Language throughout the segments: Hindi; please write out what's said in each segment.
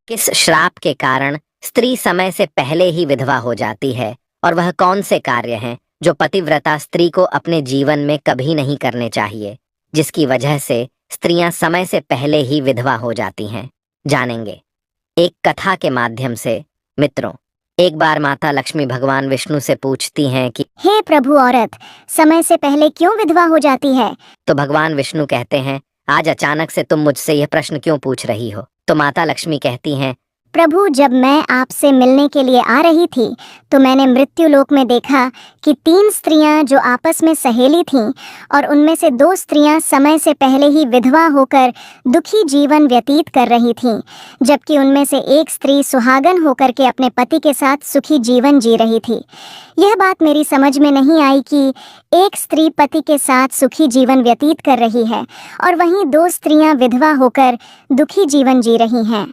किस श्राप के कारण स्त्री समय से पहले ही विधवा हो जाती है और वह कौन से कार्य हैं जो पतिव्रता स्त्री को अपने जीवन में कभी नहीं करने चाहिए, जिसकी वजह से स्त्रियां समय से पहले ही विधवा हो जाती हैं, जानेंगे एक कथा के माध्यम से। मित्रों, एक बार माता लक्ष्मी भगवान विष्णु से पूछती हैं कि हे प्रभु, औरत समय से पहले क्यों विधवा हो जाती है? तो भगवान विष्णु कहते हैं, आज अचानक से तुम मुझसे यह प्रश्न क्यों पूछ रही हो? तो माता लक्ष्मी कहती हैं, प्रभु, जब मैं आपसे मिलने के लिए आ रही थी तो मैंने मृत्युलोक में देखा कि 3 स्त्रियां जो आपस में सहेली थीं और उनमें से 2 स्त्रियां समय से पहले ही विधवा होकर दुखी जीवन व्यतीत कर रही थीं, जबकि उनमें से एक स्त्री सुहागन होकर के अपने पति के साथ सुखी जीवन जी रही थी। यह बात मेरी समझ में नहीं आई कि एक स्त्री पति के साथ सुखी जीवन व्यतीत कर रही है और वहीं 2 स्त्रियां विधवा होकर दुखी जीवन जी रही हैं,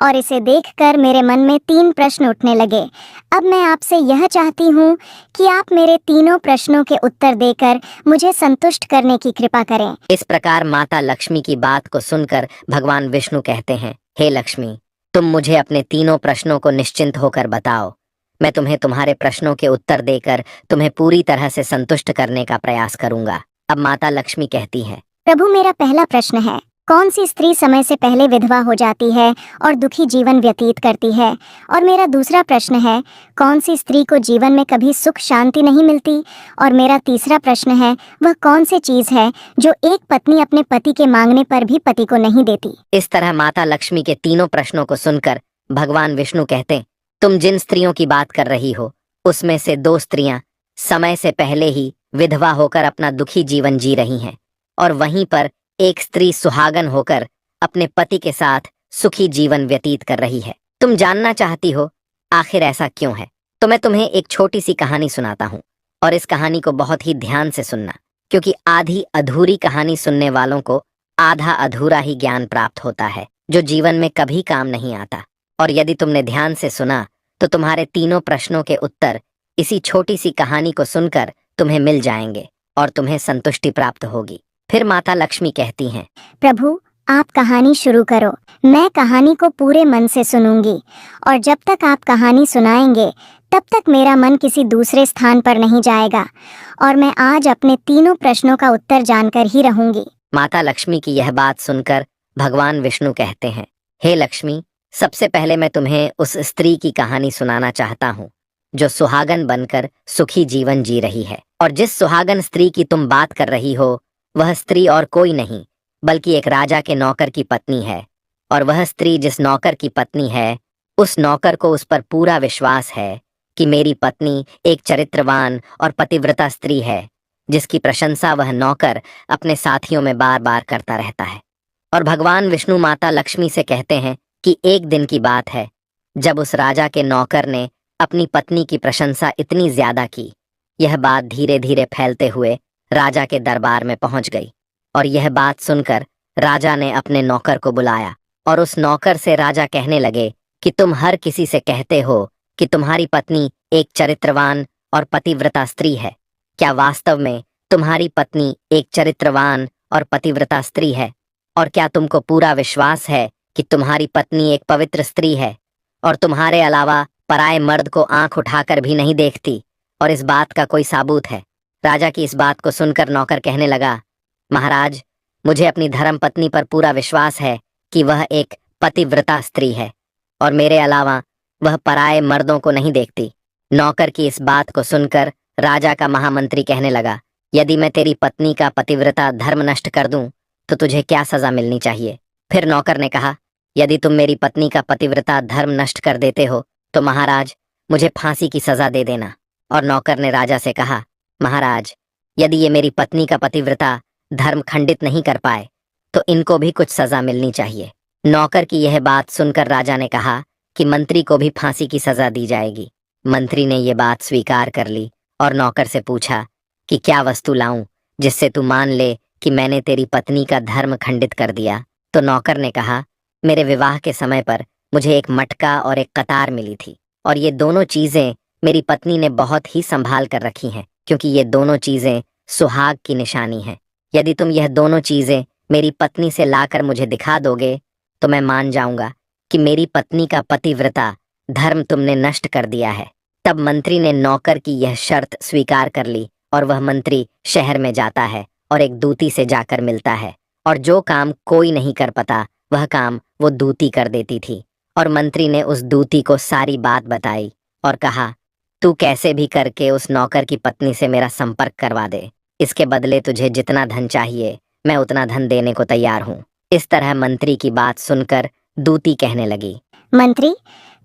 और इसे देखकर मेरे मन में 3 प्रश्न उठने लगे। अब मैं आपसे यह चाहती हूँ कि आप मेरे तीनों प्रश्नों के उत्तर देकर मुझे संतुष्ट करने की कृपा करें। इस प्रकार माता लक्ष्मी की बात को सुनकर भगवान विष्णु कहते हैं, हे लक्ष्मी, तुम मुझे अपने तीनों प्रश्नों को निश्चिंत होकर बताओ। मैं तुम्हें तुम्हारे प्रश्नों के उत्तर देकर तुम्हें पूरी तरह से संतुष्ट करने का प्रयास करूंगा। अब माता लक्ष्मी कहती है, प्रभु, मेरा पहला प्रश्न है, कौन सी स्त्री समय से पहले विधवा हो जाती है और दुखी जीवन व्यतीत करती है? और मेरा दूसरा प्रश्न है, कौन सी स्त्री को जीवन में कभी सुख शांति नहीं मिलती? और मेरा तीसरा प्रश्न है, वह कौन सी चीज है जो एक पत्नी अपने पति के मांगने पर भी पति को नहीं देती? इस तरह माता लक्ष्मी के तीनों प्रश्नों को सुनकर भगवान विष्णु कहते, तुम जिन स्त्रियों की बात कर रही हो उसमें से 2 स्त्रियां समय से पहले ही विधवा होकर अपना दुखी जीवन जी रही हैं, और वहीं पर एक स्त्री सुहागन होकर अपने पति के साथ सुखी जीवन व्यतीत कर रही है। तुम जानना चाहती हो आखिर ऐसा क्यों है, तो मैं तुम्हें एक छोटी सी कहानी सुनाता हूँ, और इस कहानी को बहुत ही ध्यान से सुनना, क्योंकि आधी अधूरी कहानी सुनने वालों को आधा अधूरा ही ज्ञान प्राप्त होता है, जो जीवन में कभी काम नहीं आता। और यदि तुमने ध्यान से सुना तो तुम्हारे तीनों प्रश्नों के उत्तर इसी छोटी सी कहानी को सुनकर तुम्हें मिल जाएंगे और तुम्हें संतुष्टि प्राप्त होगी। फिर माता लक्ष्मी कहती हैं, प्रभु, आप कहानी शुरू करो। मैं कहानी को पूरे मन से सुनूंगी, और जब तक आप कहानी सुनाएंगे तब तक मेरा मन किसी दूसरे स्थान पर नहीं जाएगा, और मैं आज अपने तीनों प्रश्नों का उत्तर जानकर ही रहूंगी। माता लक्ष्मी की यह बात सुनकर भगवान विष्णु कहते हैं, हे लक्ष्मी, सबसे पहले मैं तुम्हें उस स्त्री की कहानी सुनाना चाहता हूँ जो सुहागन बनकर सुखी जीवन जी रही है। और जिस सुहागन स्त्री की तुम बात कर रही हो वह स्त्री और कोई नहीं बल्कि एक राजा के नौकर की पत्नी है। और वह स्त्री जिस नौकर की पत्नी है, उस नौकर को उस पर पूरा विश्वास है कि मेरी पत्नी एक चरित्रवान और पतिव्रता स्त्री है, जिसकी प्रशंसा वह नौकर अपने साथियों में बार बार करता रहता है। और भगवान विष्णु माता लक्ष्मी से कहते हैं कि एक दिन की बात है जब उस राजा के नौकर ने अपनी पत्नी की प्रशंसा इतनी ज्यादा की, यह बात धीरे धीरे फैलते हुए राजा के दरबार में पहुंच गई। और यह बात सुनकर राजा ने अपने नौकर को बुलाया, और उस नौकर से राजा कहने लगे कि तुम हर किसी से कहते हो कि तुम्हारी पत्नी एक चरित्रवान और पतिव्रता स्त्री है। क्या वास्तव में तुम्हारी पत्नी एक चरित्रवान और पतिव्रता स्त्री है? और क्या तुमको पूरा विश्वास है कि तुम्हारी पत्नी एक पवित्र स्त्री है और तुम्हारे अलावा पराये मर्द को आंख उठाकर भी नहीं देखती, और इस बात का कोई सबूत है? राजा की इस बात को सुनकर नौकर कहने लगा, महाराज, मुझे अपनी धर्म पत्नी पर पूरा विश्वास है कि वह एक पतिव्रता स्त्री है और मेरे अलावा वह पराये मर्दों को नहीं देखती। नौकर की इस बात को सुनकर राजा का महामंत्री कहने लगा, यदि मैं तेरी पत्नी का पतिव्रता धर्म नष्ट कर दूं तो तुझे क्या सजा मिलनी चाहिए? फिर नौकर ने कहा, यदि तुम मेरी पत्नी का पतिव्रता धर्म नष्ट कर देते हो तो महाराज, मुझे फांसी की सजा दे देना। और नौकर ने राजा से कहा, महाराज, यदि ये मेरी पत्नी का पतिव्रता धर्म खंडित नहीं कर पाए तो इनको भी कुछ सजा मिलनी चाहिए। नौकर की यह बात सुनकर राजा ने कहा कि मंत्री को भी फांसी की सजा दी जाएगी। मंत्री ने यह बात स्वीकार कर ली और नौकर से पूछा कि क्या वस्तु लाऊं जिससे तू मान ले कि मैंने तेरी पत्नी का धर्म खंडित कर दिया? तो नौकर ने कहा, मेरे विवाह के समय पर मुझे एक मटका और एक कतार मिली थी, और ये दोनों चीजें मेरी पत्नी ने बहुत ही संभाल कर रखी हैं, क्योंकि ये दोनों चीजें सुहाग की निशानी हैं। यदि तुम यह दोनों चीजें मेरी पत्नी से लाकर मुझे दिखा दोगे तो मैं मान जाऊंगा कि मेरी पत्नी का पतिव्रता धर्म तुमने नष्ट कर दिया है। तब मंत्री ने नौकर की यह शर्त स्वीकार कर ली और वह मंत्री शहर में जाता है और एक दूती से जाकर मिलता है, और जो काम कोई नहीं कर पाता वह काम वो दूती कर देती थी। और मंत्री ने उस दूती को सारी बात बताई और कहा, तू कैसे भी करके उस नौकर की पत्नी से मेरा संपर्क करवा दे। इसके बदले तुझे जितना धन चाहिए मैं उतना धन देने को तैयार हूँ। इस तरह मंत्री की बात सुनकर दूती कहने लगी, मंत्री,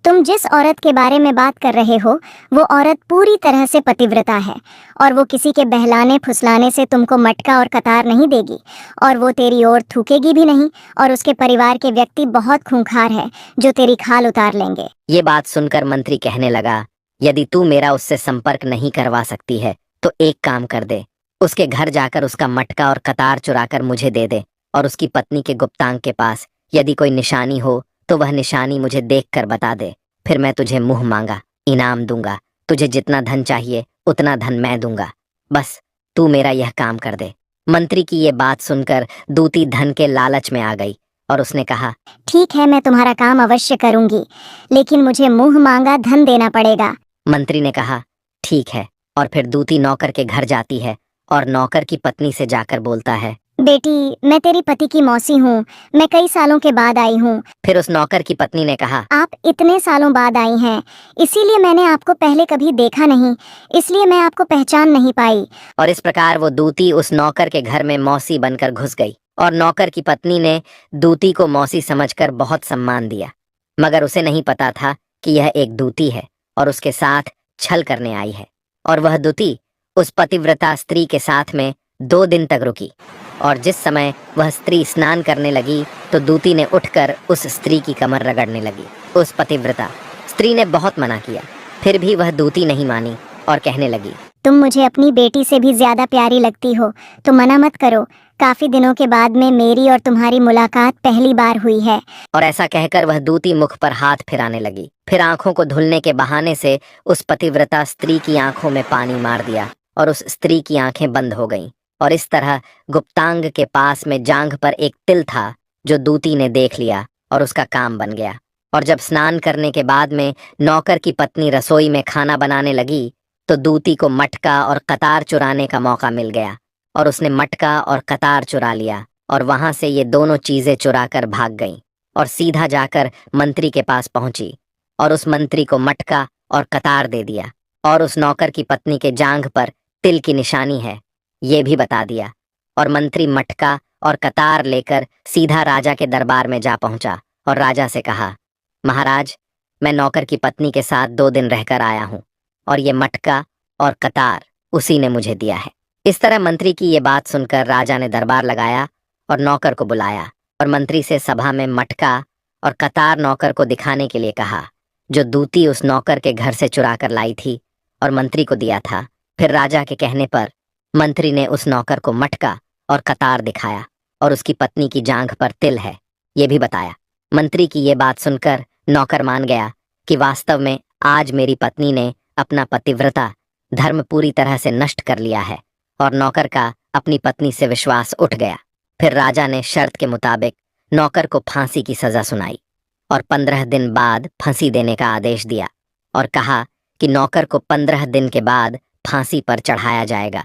तुम जिस औरत के बारे में बात कर रहे हो वो औरत पूरी तरह से पतिव्रता है, और वो किसी के बहलाने फुसलाने से तुमको मटका और कतार नहीं देगी, और वो तेरी ओर थूकेगी भी नहीं, और उसके परिवार के व्यक्ति बहुत खूंखार है जो तेरी खाल उतार लेंगे। ये बात सुनकर मंत्री कहने लगा, यदि तू मेरा उससे संपर्क नहीं करवा सकती है तो एक काम कर दे, उसके घर जाकर उसका मटका और कतार चुराकर मुझे दे दे, और उसकी पत्नी के गुप्तांग के पास यदि कोई निशानी हो तो वह निशानी मुझे देखकर बता दे। फिर मैं तुझे मुंह मांगा इनाम दूंगा। तुझे जितना धन चाहिए उतना धन मैं दूंगा। बस तू मेरा यह काम कर दे। मंत्री की ये बात सुनकर दूती धन के लालच में आ गई और उसने कहा, ठीक है, मैं तुम्हारा काम अवश्य करूंगी, लेकिन मुझे मुंह मांगा धन देना पड़ेगा। मंत्री ने कहा, ठीक है। और फिर दूती नौकर के घर जाती है और नौकर की पत्नी से जाकर बोलता है, बेटी, मैं तेरी पति की मौसी हूँ, मैं कई सालों के बाद आई हूँ। फिर उस नौकर की पत्नी ने कहा, आप इतने सालों बाद आई हैं, इसीलिए मैंने आपको पहले कभी देखा नहीं, इसलिए मैं आपको पहचान नहीं पाई। और इस प्रकार वो दूती उस नौकर के घर में मौसी बनकर घुस गई, और नौकर की पत्नी ने दूती को मौसी समझकर बहुत सम्मान दिया, मगर उसे नहीं पता था कि यह एक दूती है और उसके साथ छल करने आई है। और वह दूती उस पतिव्रता स्त्री के साथ में 2 दिन तक रुकी, और जिस समय वह स्त्री स्नान करने लगी तो दूती ने उठकर उस स्त्री की कमर रगड़ने लगी। उस पतिव्रता स्त्री ने बहुत मना किया, फिर भी वह दूती नहीं मानी और कहने लगी, तुम मुझे अपनी बेटी से भी ज्यादा प्यारी लगती हो, तो मना मत करो। काफी दिनों के बाद में मेरी और तुम्हारी मुलाकात पहली बार हुई है। और ऐसा कहकर वह दूती मुख पर हाथ फिराने लगी। फिर आंखों को धुलने के बहाने से उस पतिव्रता स्त्री की आंखों में पानी मार दिया और उस स्त्री की आंखें बंद हो गईं। और इस तरह गुप्तांग के पास में जांघ पर एक तिल था जो दूती ने देख लिया और उसका काम बन गया। और जब स्नान करने के बाद में नौकर की पत्नी रसोई में खाना बनाने लगी तो दूती को मटका और कतार चुराने का मौका मिल गया, और उसने मटका और कतार चुरा लिया, और वहां से ये दोनों चीजें चुराकर भाग गईं और सीधा जाकर मंत्री के पास पहुंची और उस मंत्री को मटका और कतार दे दिया, और उस नौकर की पत्नी के जांघ पर तिल की निशानी है ये भी बता दिया। और मंत्री मटका और कतार लेकर सीधा राजा के दरबार में जा पहुंचा और राजा से कहा, महाराज, मैं नौकर की पत्नी के साथ 2 दिन रहकर आया हूं, और ये मटका और कतार उसी ने मुझे दिया है। इस तरह मंत्री की ये बात सुनकर राजा ने दरबार लगाया और नौकर को बुलाया और मंत्री से सभा में मटका और कतार नौकर को दिखाने के लिए कहा, जो दूती उस नौकर के घर से चुरा कर लाई थी और मंत्री को दिया था। फिर राजा के कहने पर मंत्री ने उस नौकर को मटका और कतार दिखाया और उसकी पत्नी की जांघ पर तिल है ये भी बताया। मंत्री की ये बात सुनकर नौकर मान गया कि वास्तव में आज मेरी पत्नी ने अपना पतिव्रता धर्म पूरी तरह से नष्ट कर लिया है, और नौकर का अपनी पत्नी से विश्वास उठ गया। फिर राजा ने शर्त के मुताबिक नौकर को फांसी की सजा सुनाई और 15 दिन बाद फांसी देने का आदेश दिया, और कहा कि नौकर को 15 दिन के बाद फांसी पर चढ़ाया जाएगा।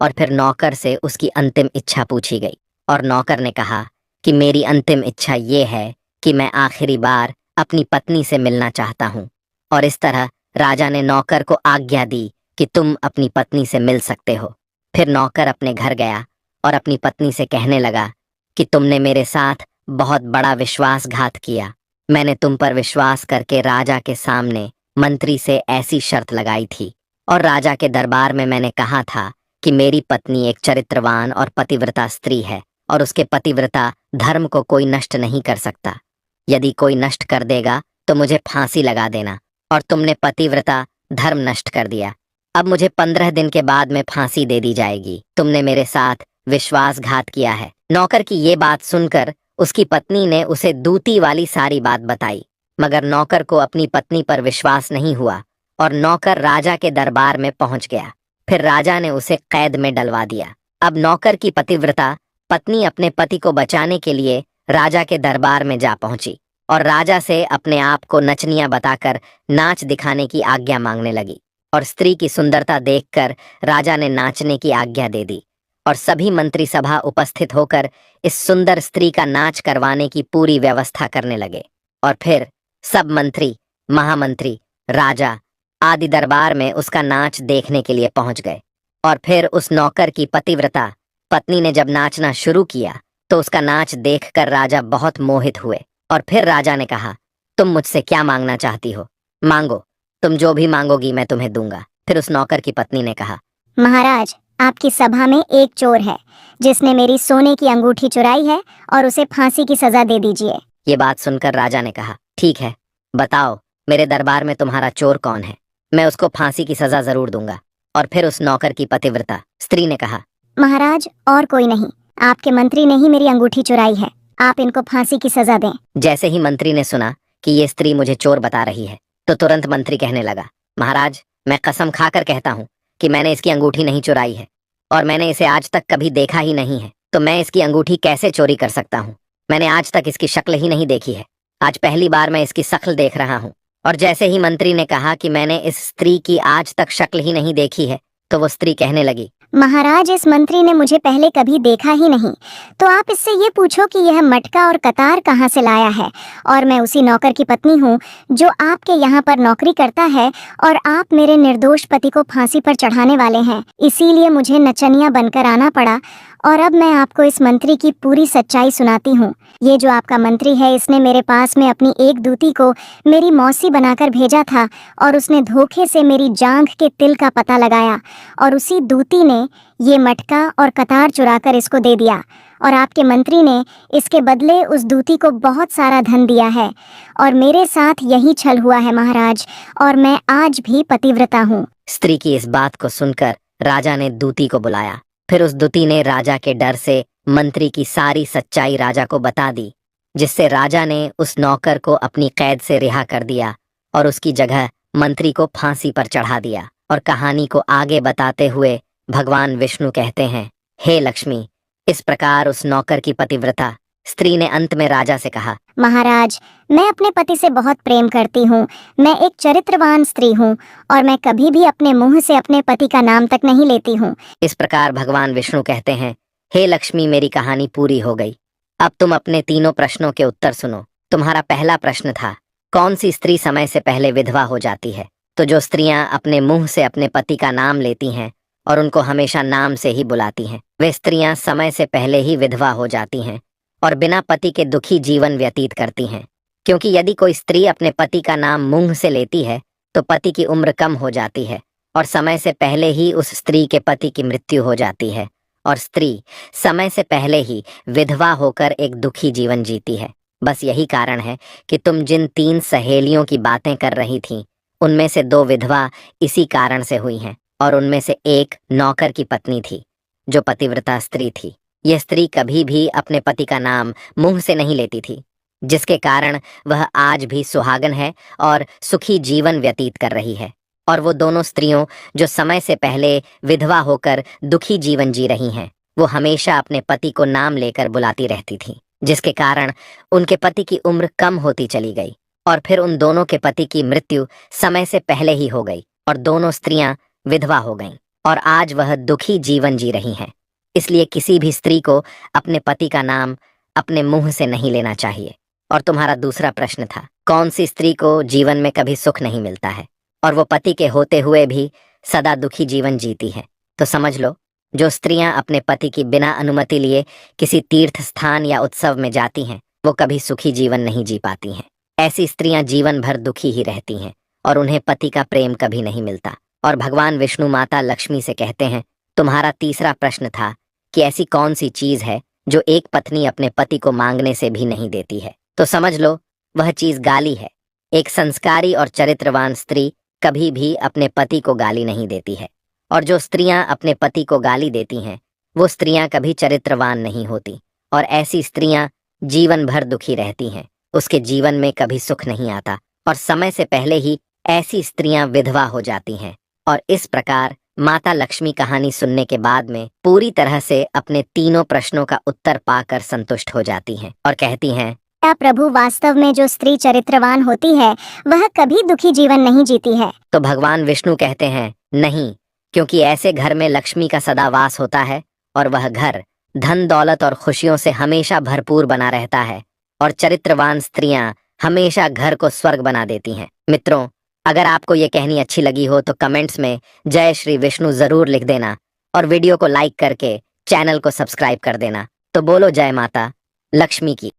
और फिर नौकर से उसकी अंतिम इच्छा पूछी गई, और नौकर ने कहा कि मेरी अंतिम इच्छा ये है कि मैं आखिरी बार अपनी पत्नी से मिलना चाहता हूँ। और इस तरह राजा ने नौकर को आज्ञा दी कि तुम अपनी पत्नी से मिल सकते हो। फिर नौकर अपने घर गया और अपनी पत्नी से कहने लगा कि तुमने मेरे साथ बहुत बड़ा विश्वासघात किया। मैंने तुम पर विश्वास करके राजा के सामने मंत्री से ऐसी शर्त लगाई थी, और राजा के दरबार में मैंने कहा था कि मेरी पत्नी एक चरित्रवान और पतिव्रता स्त्री है, और उसके पतिव्रता धर्म को कोई नष्ट नहीं कर सकता। यदि कोई नष्ट कर देगा तो मुझे फांसी लगा देना, और तुमने पतिव्रता धर्म नष्ट कर दिया। अब मुझे 15 दिन के बाद में फांसी दे दी जाएगी। तुमने मेरे साथ विश्वासघात किया है। नौकर की ये बात सुनकर उसकी पत्नी ने उसे दूती वाली सारी बात बताई, मगर नौकर को अपनी पत्नी पर विश्वास नहीं हुआ और नौकर राजा के दरबार में पहुंच गया। फिर राजा ने उसे कैद में डलवा दिया। अब नौकर की पतिव्रता पत्नी अपने पति को बचाने के लिए राजा के दरबार में जा पहुंची और राजा से अपने आप को नचनिया बताकर नाच दिखाने की आज्ञा मांगने लगी। और स्त्री की सुंदरता देखकर राजा ने नाचने की आज्ञा दे दी और सभी मंत्री सभा उपस्थित होकर इस सुंदर स्त्री का नाच करवाने की पूरी व्यवस्था करने लगे। और फिर सब मंत्री, महामंत्री, राजा आदि दरबार में उसका नाच देखने के लिए पहुंच गए। और फिर उस नौकर की पतिव्रता पत्नी ने जब नाचना शुरू किया तो उसका नाच देखकर राजा बहुत मोहित हुए। और फिर राजा ने कहा, तुम मुझसे क्या मांगना चाहती हो? मांगो, तुम जो भी मांगोगी मैं तुम्हें दूंगा। फिर उस नौकर की पत्नी ने कहा, महाराज, आपकी सभा में एक चोर है जिसने मेरी सोने की अंगूठी चुराई है और उसे फांसी की सजा दे दीजिए। ये बात सुनकर राजा ने कहा, ठीक है, बताओ मेरे दरबार में तुम्हारा चोर कौन है, मैं उसको फांसी की सजा जरूर दूंगा। और फिर उस नौकर की पतिव्रता स्त्री ने कहा, महाराज, और कोई नहीं, आपके मंत्री ने ही मेरी अंगूठी चुराई है, आप इनको फांसी की सजा दें। जैसे ही मंत्री ने सुना कि ये स्त्री मुझे चोर बता रही है तो तुरंत मंत्री कहने लगा, महाराज, मैं कसम खाकर कहता हूँ कि मैंने इसकी अंगूठी नहीं चुराई है और मैंने इसे आज तक कभी देखा ही नहीं है, तो मैं इसकी अंगूठी कैसे चोरी कर सकता हूँ? मैंने आज तक इसकी शक्ल ही नहीं देखी है, आज पहली बार मैं इसकी शक्ल देख रहा हूँ। और जैसे ही मंत्री ने कहा कि मैंने इस स्त्री की आज तक शक्ल ही नहीं देखी है तो वो स्त्री कहने लगी, महाराज, इस मंत्री ने मुझे पहले कभी देखा ही नहीं, तो आप इससे ये पूछो कि यह मटका और कतार कहाँ से लाया है। और मैं उसी नौकर की पत्नी हूँ जो आपके यहाँ पर नौकरी करता है और आप मेरे निर्दोष पति को फांसी पर चढ़ाने वाले हैं, इसीलिए मुझे नचनिया बनकर आना पड़ा। और अब मैं आपको इस मंत्री की पूरी सच्चाई सुनाती हूँ। ये जो आपका मंत्री है, इसने मेरे पास में अपनी एक दूती को मेरी मौसी बनाकर भेजा था और उसने धोखे से मेरी जांघ के तिल का पता लगाया और उसी दूती ने ये मटका और कतार चुराकर इसको दे दिया। और आपके मंत्री ने इसके बदले उस दूती को बहुत सारा धन दिया है और मेरे साथ यही छल हुआ है महाराज, और मैं आज भी पतिव्रता हूँ। स्त्री की इस बात को सुनकर राजा ने दूती को बुलाया। फिर उस दूती ने राजा के डर से मंत्री की सारी सच्चाई राजा को बता दी, जिससे राजा ने उस नौकर को अपनी कैद से रिहा कर दिया और उसकी जगह मंत्री को फांसी पर चढ़ा दिया। और कहानी को आगे बताते हुए भगवान विष्णु कहते हैं, हे लक्ष्मी, इस प्रकार उस नौकर की पतिव्रता स्त्री ने अंत में राजा से कहा, महाराज, मैं अपने पति से बहुत प्रेम करती हूँ, मैं एक चरित्रवान स्त्री हूँ और मैं कभी भी अपने मुंह से अपने पति का नाम तक नहीं लेती हूँ। इस प्रकार भगवान विष्णु कहते हैं, हे लक्ष्मी, मेरी कहानी पूरी हो गई। अब तुम अपने तीनों प्रश्नों के उत्तर सुनो। तुम्हारा पहला प्रश्न था, कौन सी स्त्री समय से पहले विधवा हो जाती है? तो जो स्त्रियां अपने मुंह से अपने पति का नाम लेती हैं और उनको हमेशा नाम से ही बुलाती हैं, वे स्त्रियां समय से पहले ही विधवा हो जाती हैं और बिना पति के दुखी जीवन व्यतीत करती हैं। क्योंकि यदि कोई स्त्री अपने पति का नाम मुंह से लेती है तो पति की उम्र कम हो जाती है और समय से पहले ही उस स्त्री के पति की मृत्यु हो जाती है और स्त्री समय से पहले ही विधवा होकर एक दुखी जीवन जीती है। बस यही कारण है कि तुम जिन 3 सहेलियों की बातें कर रही थीं, उनमें से 2 विधवा इसी कारण से हुई हैं और उनमें से एक नौकर की पत्नी थी जो पतिव्रता स्त्री थी। यह स्त्री कभी भी अपने पति का नाम मुंह से नहीं लेती थी, जिसके कारण वह आज भी सुहागन है और सुखी जीवन व्यतीत कर रही है। और वो दोनों स्त्रियों जो समय से पहले विधवा होकर दुखी जीवन जी रही हैं, वो हमेशा अपने पति को नाम लेकर बुलाती रहती थीं, जिसके कारण उनके पति की उम्र कम होती चली गई और फिर उन दोनों के पति की मृत्यु समय से पहले ही हो गई और दोनों स्त्रियां विधवा हो गईं और आज वह दुखी जीवन जी रही हैं। इसलिए किसी भी स्त्री को अपने पति का नाम अपने मुंह से नहीं लेना चाहिए। और तुम्हारा दूसरा प्रश्न था, कौन सी स्त्री को जीवन में कभी सुख नहीं मिलता है और वो पति के होते हुए भी सदा दुखी जीवन जीती है? तो समझ लो, जो स्त्रियां अपने पति की बिना अनुमति लिए किसी तीर्थ स्थान या उत्सव में जाती हैं, वो कभी सुखी जीवन नहीं जी पाती हैं। ऐसी स्त्रियां जीवन भर दुखी ही रहती हैं और उन्हें पति का प्रेम कभी नहीं मिलता। और भगवान विष्णु माता लक्ष्मी से कहते हैं, तुम्हारा तीसरा प्रश्न था कि ऐसी कौन सी चीज है जो एक पत्नी अपने पति को मांगने से भी नहीं देती है? तो समझ लो, वह चीज गाली है। एक संस्कारी और चरित्रवान स्त्री कभी भी अपने पति को गाली नहीं देती है और जो स्त्रियां अपने पति को गाली देती हैं, वो स्त्रियां कभी चरित्रवान नहीं होती और ऐसी स्त्रियां जीवन भर दुखी रहती हैं, उसके जीवन में कभी सुख नहीं आता और समय से पहले ही ऐसी स्त्रियां विधवा हो जाती हैं। और इस प्रकार माता लक्ष्मी कहानी सुनने के बाद में पूरी तरह से अपने तीनों प्रश्नों का उत्तर पाकर संतुष्ट हो जाती हैं और कहती हैं, क्या प्रभु, वास्तव में जो स्त्री चरित्रवान होती है वह कभी दुखी जीवन नहीं जीती है? तो भगवान विष्णु कहते हैं, नहीं, क्योंकि ऐसे घर में लक्ष्मी का सदा वास होता है और वह घर धन दौलत और खुशियों से हमेशा भरपूर बना रहता है और चरित्रवान स्त्रियां हमेशा घर को स्वर्ग बना देती हैं। मित्रों, अगर आपको ये कहानी अच्छी लगी हो तो कमेंट्स में जय श्री विष्णु जरूर लिख देना और वीडियो को लाइक करके चैनल को सब्सक्राइब कर देना। तो बोलो जय माता लक्ष्मी की।